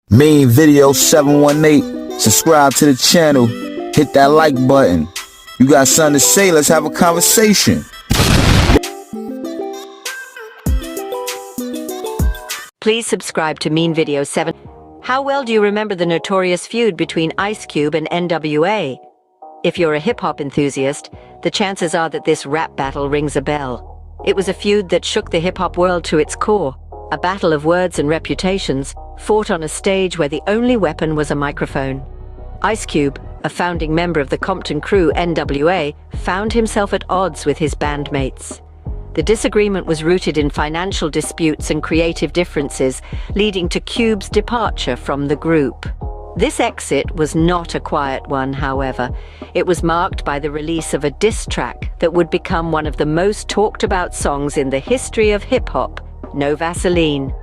Main video 718. Subscribe to the channel. Hit that like button. You got something to say? Let's have a conversation. Please subscribe to Mean Video 7. How well do you remember the notorious feud between Ice Cube and NWA? If you're a hip-hop enthusiast, the chances are that this rap battle rings a bell. It was a feud that shook the hip-hop world to its core. A battle of words and reputations, fought on a stage where the only weapon was a microphone. Ice Cube, a founding member of the Compton crew NWA, found himself at odds with his bandmates. The disagreement was rooted in financial disputes and creative differences, leading to Cube's departure from the group. This exit was not a quiet one, however. It was marked by the release of a diss track that would become one of the most talked about songs in the history of hip-hop, No Vaseline.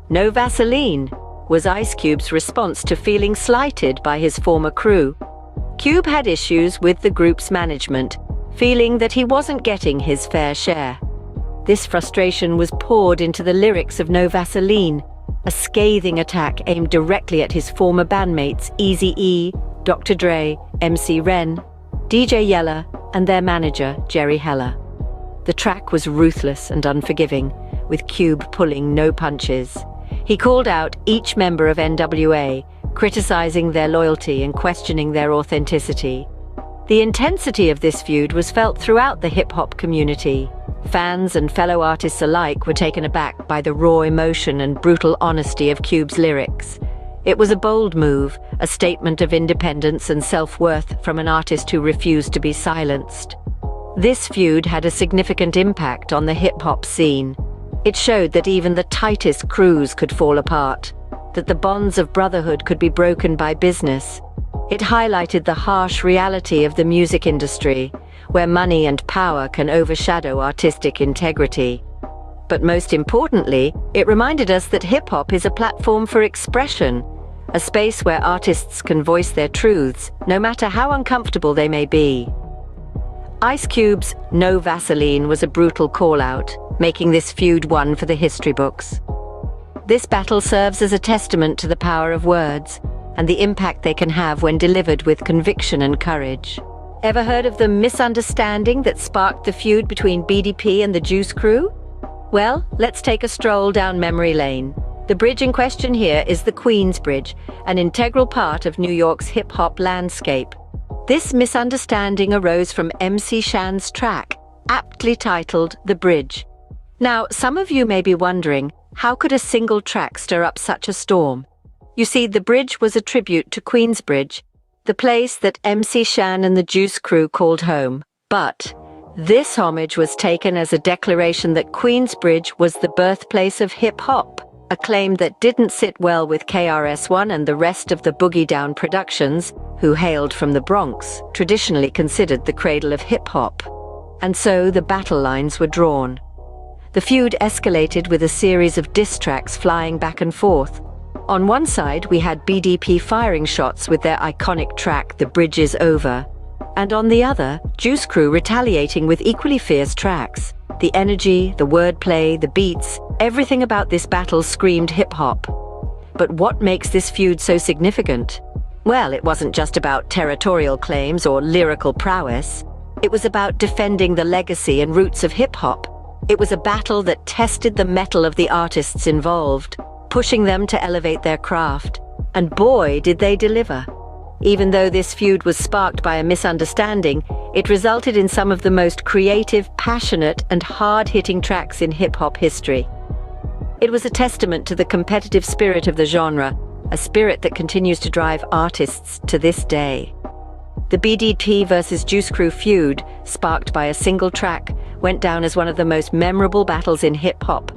No Vaseline was Ice Cube's response to feeling slighted by his former crew. Cube had issues with the group's management, feeling that he wasn't getting his fair share. This frustration was poured into the lyrics of No Vaseline, a scathing attack aimed directly at his former bandmates Eazy-E, Dr. Dre, MC Ren, DJ Yella, and their manager Jerry Heller. The track was ruthless and unforgiving, with Cube pulling no punches. He called out each member of NWA, criticizing their loyalty and questioning their authenticity. The intensity of this feud was felt throughout the hip-hop community. Fans and fellow artists alike were taken aback by the raw emotion and brutal honesty of Cube's lyrics. It was a bold move, a statement of independence and self-worth from an artist who refused to be silenced. This feud had a significant impact on the hip-hop scene. It showed that even the tightest crews could fall apart, that the bonds of brotherhood could be broken by business. It highlighted the harsh reality of the music industry, where money and power can overshadow artistic integrity. But most importantly, it reminded us that hip-hop is a platform for expression, a space where artists can voice their truths, no matter how uncomfortable they may be. Ice Cube's No Vaseline was a brutal call-out, making this feud one for the history books. This battle serves as a testament to the power of words and the impact they can have when delivered with conviction and courage. Ever heard of the misunderstanding that sparked the feud between BDP and the Juice Crew? Well, let's take a stroll down memory lane. The bridge in question here is the Queens Bridge, an integral part of New York's hip-hop landscape. This misunderstanding arose from MC Shan's track, aptly titled The Bridge. Now, some of you may be wondering, how could a single track stir up such a storm? You see, The Bridge was a tribute to Queensbridge, the place that MC Shan and the Juice Crew called home. But this homage was taken as a declaration that Queensbridge was the birthplace of hip-hop, a claim that didn't sit well with KRS-One and the rest of the Boogie Down Productions, who hailed from the Bronx, traditionally considered the cradle of hip-hop. And so the battle lines were drawn. The feud escalated with a series of diss tracks flying back and forth. On one side, we had BDP firing shots with their iconic track, The Bridge Is Over. And on the other, Juice Crew retaliating with equally fierce tracks. The energy, the wordplay, the beats, everything about this battle screamed hip-hop. But what makes this feud so significant? Well, it wasn't just about territorial claims or lyrical prowess. It was about defending the legacy and roots of hip-hop. It was a battle that tested the mettle of the artists involved, pushing them to elevate their craft. And boy, did they deliver. Even though this feud was sparked by a misunderstanding, it resulted in some of the most creative, passionate, and hard-hitting tracks in hip-hop history. It was a testament to the competitive spirit of the genre, a spirit that continues to drive artists to this day. The BDP versus Juice Crew feud, sparked by a single track, went down as one of the most memorable battles in hip-hop.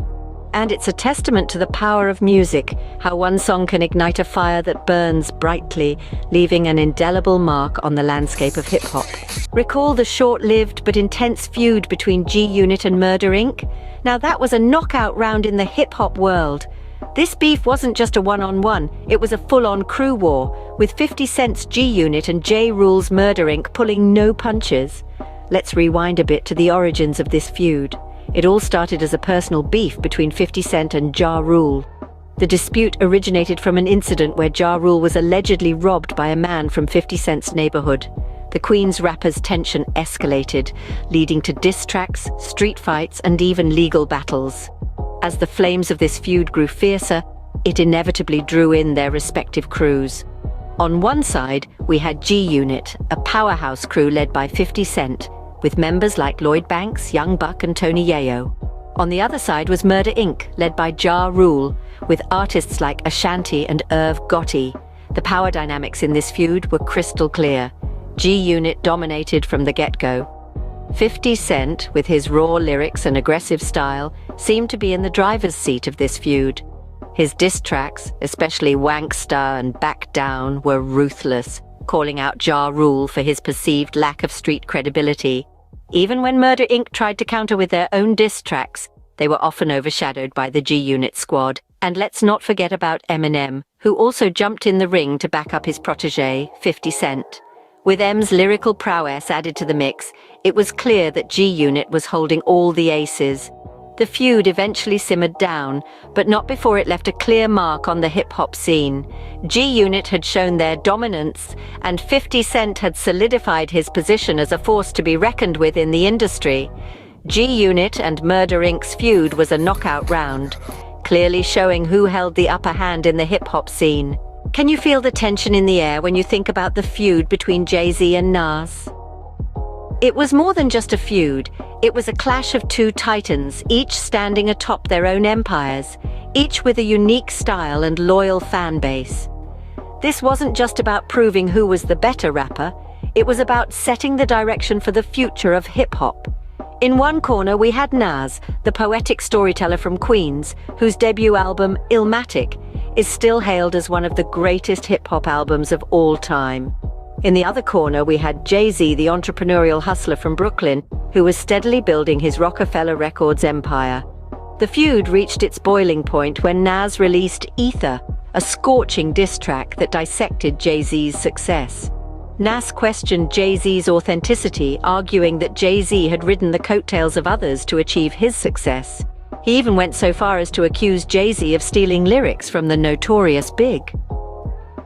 And it's a testament to the power of music, how one song can ignite a fire that burns brightly, leaving an indelible mark on the landscape of hip-hop. Recall the short-lived but intense feud between G-Unit and Murder Inc.? Now that was a knockout round in the hip-hop world. This beef wasn't just a one-on-one, it was a full-on crew war, with 50 Cent's G-Unit and J. Rule's Murder Inc. pulling no punches. Let's rewind a bit to the origins of this feud. It all started as a personal beef between 50 Cent and Ja Rule. The dispute originated from an incident where Ja Rule was allegedly robbed by a man from 50 Cent's neighborhood. The Queens rapper's tension escalated, leading to diss tracks, street fights, and even legal battles. As the flames of this feud grew fiercer, it inevitably drew in their respective crews. On one side, we had G-Unit, a powerhouse crew led by 50 Cent, with members like Lloyd Banks, Young Buck, and Tony Yayo. On the other side was Murder Inc., led by Ja Rule, with artists like Ashanti and Irv Gotti. The power dynamics in this feud were crystal clear. G-Unit dominated from the get-go. 50 Cent, with his raw lyrics and aggressive style, seemed to be in the driver's seat of this feud. His diss tracks, especially Wanksta and Back Down, were ruthless, calling out Ja Rule for his perceived lack of street credibility. Even when Murder Inc. tried to counter with their own diss tracks, they were often overshadowed by the G-Unit squad. And let's not forget about Eminem, who also jumped in the ring to back up his protege, 50 Cent. With M's lyrical prowess added to the mix, it was clear that G-Unit was holding all the aces. The feud eventually simmered down, but not before it left a clear mark on the hip-hop scene. G-Unit had shown their dominance, and 50 Cent had solidified his position as a force to be reckoned with in the industry. G-Unit and Murder Inc.'s feud was a knockout round, clearly showing who held the upper hand in the hip-hop scene. Can you feel the tension in the air when you think about the feud between Jay-Z and Nas? It was more than just a feud. It was a clash of two titans, each standing atop their own empires, each with a unique style and loyal fan base. This wasn't just about proving who was the better rapper, it was about setting the direction for the future of hip-hop. In one corner we had Nas, the poetic storyteller from Queens, whose debut album, Illmatic, is still hailed as one of the greatest hip-hop albums of all time. In the other corner, we had Jay-Z, the entrepreneurial hustler from Brooklyn, who was steadily building his Rockefeller Records empire. The feud reached its boiling point when Nas released Ether, a scorching diss track that dissected Jay-Z's success. Nas questioned Jay-Z's authenticity, arguing that Jay-Z had ridden the coattails of others to achieve his success. He even went so far as to accuse Jay-Z of stealing lyrics from the Notorious Big.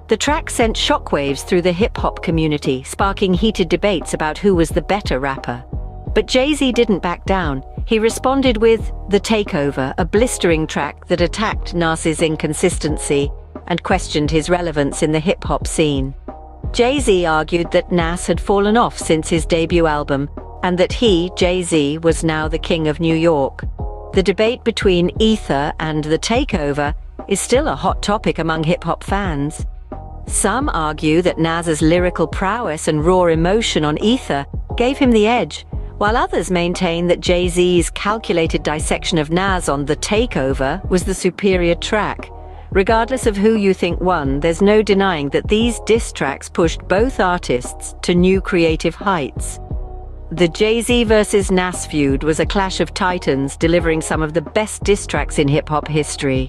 The track sent shockwaves through the hip-hop community, sparking heated debates about who was the better rapper. But Jay-Z didn't back down. He responded with The Takeover, a blistering track that attacked Nas's inconsistency and questioned his relevance in the hip-hop scene. Jay-Z argued that Nas had fallen off since his debut album, and that he, Jay-Z, was now the king of New York. The debate between Ether and The Takeover is still a hot topic among hip-hop fans. Some argue that Nas's lyrical prowess and raw emotion on Ether gave him the edge, while others maintain that Jay-Z's calculated dissection of Nas on The Takeover was the superior track. Regardless of who you think won, there's no denying that these diss tracks pushed both artists to new creative heights. The Jay-Z versus Nas feud was a clash of titans, delivering some of the best diss tracks in hip-hop history.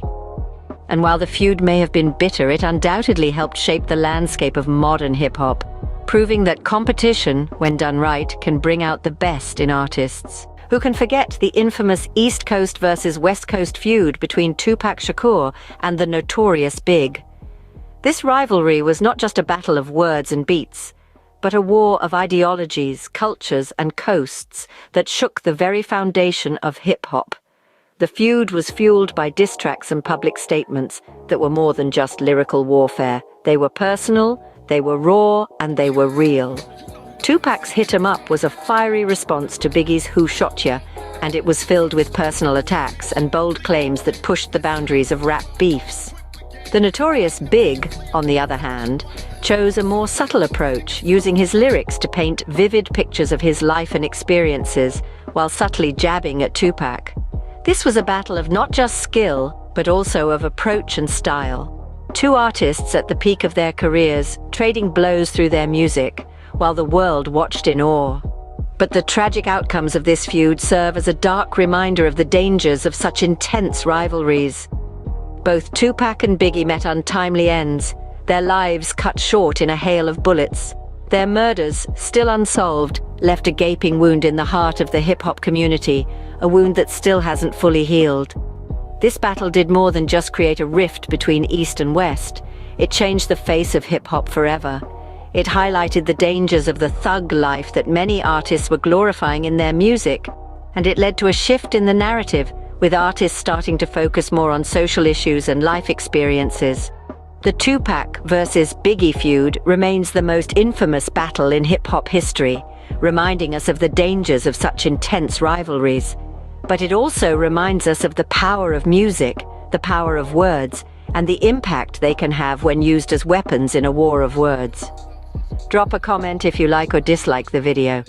And while the feud may have been bitter, it undoubtedly helped shape the landscape of modern hip-hop, proving that competition, when done right, can bring out the best in artists. Who can forget the infamous East Coast versus West Coast feud between Tupac Shakur and the Notorious Big? This rivalry was not just a battle of words and beats, but a war of ideologies, cultures, and coasts that shook the very foundation of hip-hop. The feud was fueled by diss tracks and public statements that were more than just lyrical warfare. They were personal, they were raw, and they were real. Tupac's Hit 'Em Up was a fiery response to Biggie's Who Shot Ya, and it was filled with personal attacks and bold claims that pushed the boundaries of rap beefs. The Notorious Big, on the other hand, chose a more subtle approach, using his lyrics to paint vivid pictures of his life and experiences, while subtly jabbing at Tupac. This was a battle of not just skill, but also of approach and style. Two artists at the peak of their careers, trading blows through their music, while the world watched in awe. But the tragic outcomes of this feud serve as a dark reminder of the dangers of such intense rivalries. Both Tupac and Biggie met untimely ends, their lives cut short in a hail of bullets. Their murders, still unsolved, left a gaping wound in the heart of the hip-hop community, a wound that still hasn't fully healed. This battle did more than just create a rift between East and West. It changed the face of hip-hop forever. It highlighted the dangers of the thug life that many artists were glorifying in their music, and it led to a shift in the narrative, with artists starting to focus more on social issues and life experiences. The Tupac versus Biggie feud remains the most infamous battle in hip-hop history, reminding us of the dangers of such intense rivalries. But it also reminds us of the power of music, the power of words, and the impact they can have when used as weapons in a war of words. Drop a comment if you like or dislike the video.